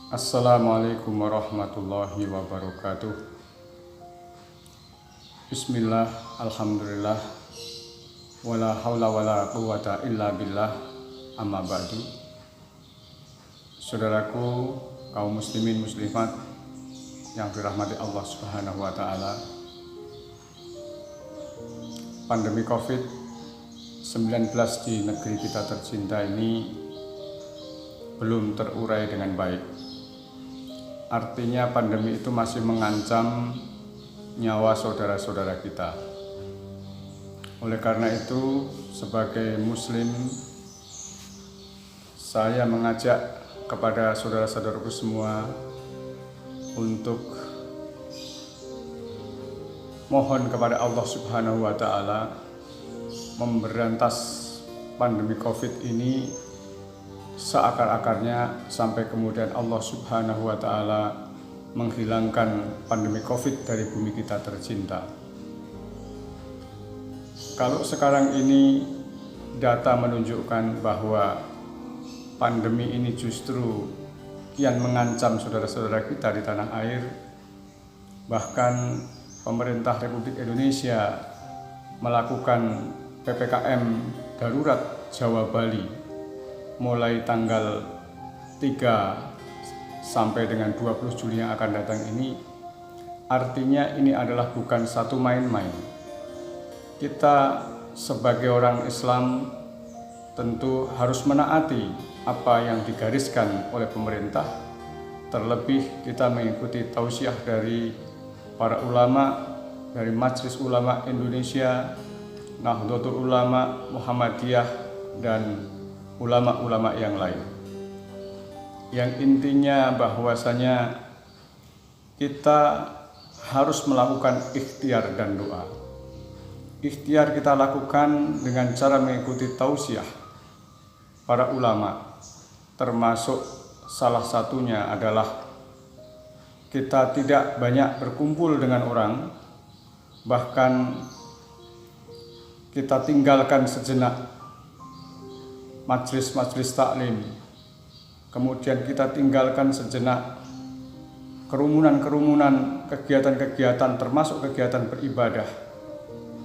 Assalamualaikum warahmatullahi wabarakatuh. Bismillah, alhamdulillah, wala haula wala quwata illa billah, amma ba'du. Saudaraku, kaum muslimin muslimat yang dirahmati Allah Subhanahu wa taala. Pandemi Covid-19 di negeri kita tercinta ini belum terurai dengan baik. Artinya pandemi itu masih mengancam nyawa saudara-saudara kita. Oleh karena itu, sebagai muslim, saya mengajak kepada saudara-saudaraku semua untuk mohon kepada Allah Subhanahu wa taala memberantas pandemi Covid ini seakar-akarnya sampai kemudian Allah Subhanahu wa taala menghilangkan pandemi Covid dari bumi kita tercinta. Kalau sekarang ini data menunjukkan bahwa pandemi ini justru kian mengancam saudara-saudara kita di tanah air, bahkan pemerintah Republik Indonesia melakukan PPKM darurat Jawa Bali mulai tanggal 3 sampai dengan 20 Juli yang akan datang ini. Artinya ini adalah bukan satu main-main. Kita sebagai orang Islam tentu harus menaati apa yang digariskan oleh pemerintah. Terlebih kita mengikuti tausiah dari para ulama, dari Majelis Ulama Indonesia, Nahdlatul Ulama, Muhammadiyah, dan ulama-ulama yang lain, yang intinya bahwasanya kita harus melakukan ikhtiar dan doa. Ikhtiar kita lakukan dengan cara mengikuti tausiah para ulama, termasuk salah satunya adalah kita tidak banyak berkumpul dengan orang, bahkan kita tinggalkan sejenak majelis-majelis taklim, kemudian kita tinggalkan sejenak kerumunan-kerumunan, kegiatan-kegiatan termasuk kegiatan beribadah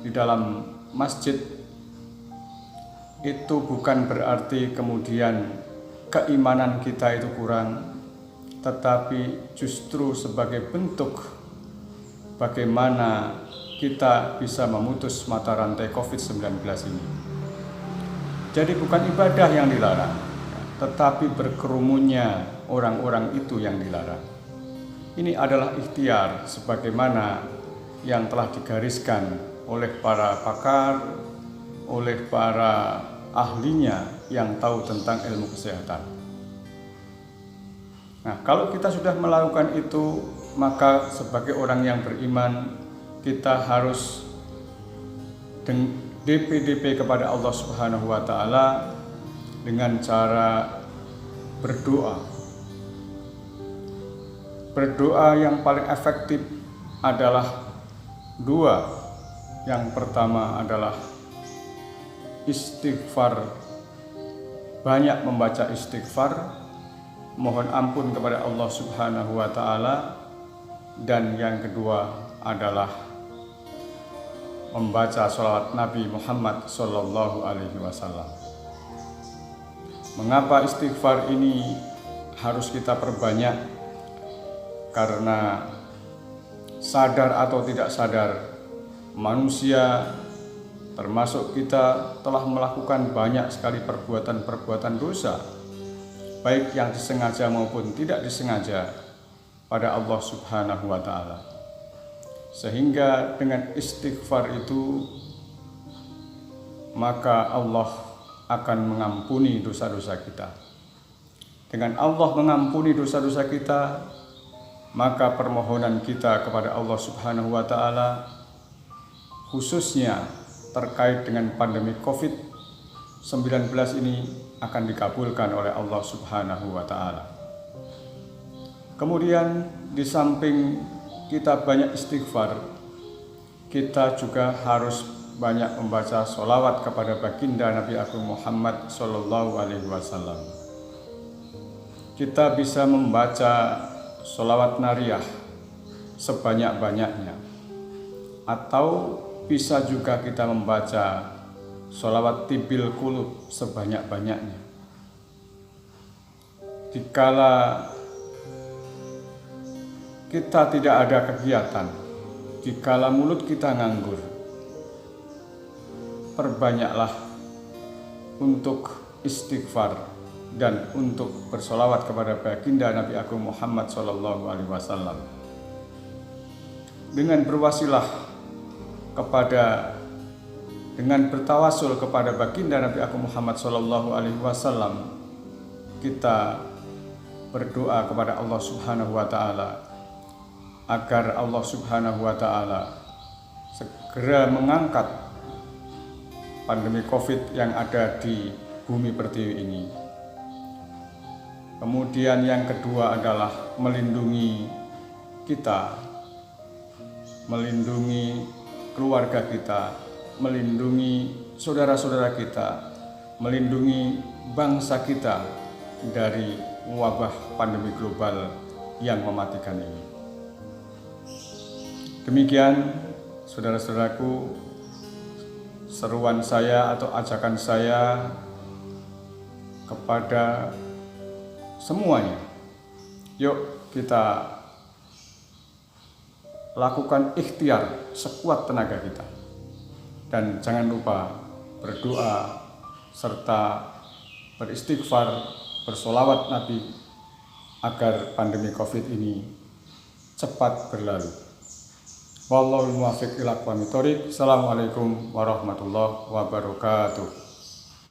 di dalam masjid. Itu bukan berarti kemudian keimanan kita itu kurang, tetapi justru sebagai bentuk bagaimana kita bisa memutus mata rantai Covid-19 ini. Jadi bukan ibadah yang dilarang, tetapi berkerumunnya orang-orang itu yang dilarang. Ini adalah ikhtiar sebagaimana yang telah digariskan oleh para pakar, oleh para ahlinya yang tahu tentang ilmu kesehatan. Nah, kalau kita sudah melakukan itu, maka sebagai orang yang beriman, kita harus DP kepada Allah Subhanahu wa taala dengan cara berdoa. Berdoa yang paling efektif adalah dua. Yang pertama adalah istighfar. Banyak membaca istighfar, mohon ampun kepada Allah Subhanahu wa taala, dan yang kedua adalah membaca sholawat Nabi Muhammad Sallallahu Alaihi Wasallam. Mengapa istighfar ini harus kita perbanyak? Karena sadar atau tidak sadar, manusia termasuk kita telah melakukan banyak sekali perbuatan-perbuatan dosa, baik yang disengaja maupun tidak disengaja, pada Allah Subhanahu wa taala. Sehingga dengan istighfar itu maka Allah akan mengampuni dosa-dosa kita. Dengan Allah mengampuni dosa-dosa kita, maka permohonan kita kepada Allah Subhanahu wa taala khususnya terkait dengan pandemi Covid-19 ini akan dikabulkan oleh Allah Subhanahu wa taala. Kemudian di samping kita banyak istighfar, kita juga harus banyak membaca sholawat kepada baginda Nabi Agung Muhammad Sallallahu Alaihi Wasallam. kita bisa membaca sholawat nariyah sebanyak-banyaknya, atau bisa juga kita membaca sholawat tibil qulub sebanyak-banyaknya. Dikala kita tidak ada kegiatan, dikala mulut kita nganggur, perbanyaklah untuk istighfar dan untuk bersolawat kepada baginda Nabi Agung Muhammad SAW, dengan berwasilah dengan bertawasul kepada baginda Nabi Agung Muhammad SAW, kita berdoa kepada Allah Subhanahu wa Ta'ala agar Allah Subhanahu wa Ta'ala segera mengangkat pandemi Covid yang ada di bumi pertiwi ini. Kemudian yang kedua adalah melindungi kita, melindungi keluarga kita, melindungi saudara-saudara kita, melindungi bangsa kita dari wabah pandemi global yang mematikan ini. Demikian saudara-saudaraku, seruan saya atau ajakan saya kepada semuanya. Yuk kita lakukan ikhtiar sekuat tenaga kita, dan jangan lupa berdoa serta beristighfar, bersolawat Nabi agar pandemi Covid ini cepat berlalu. Wallahul muwaffiq ila aqwamit thoriq. Assalamualaikum warahmatullahi wabarakatuh.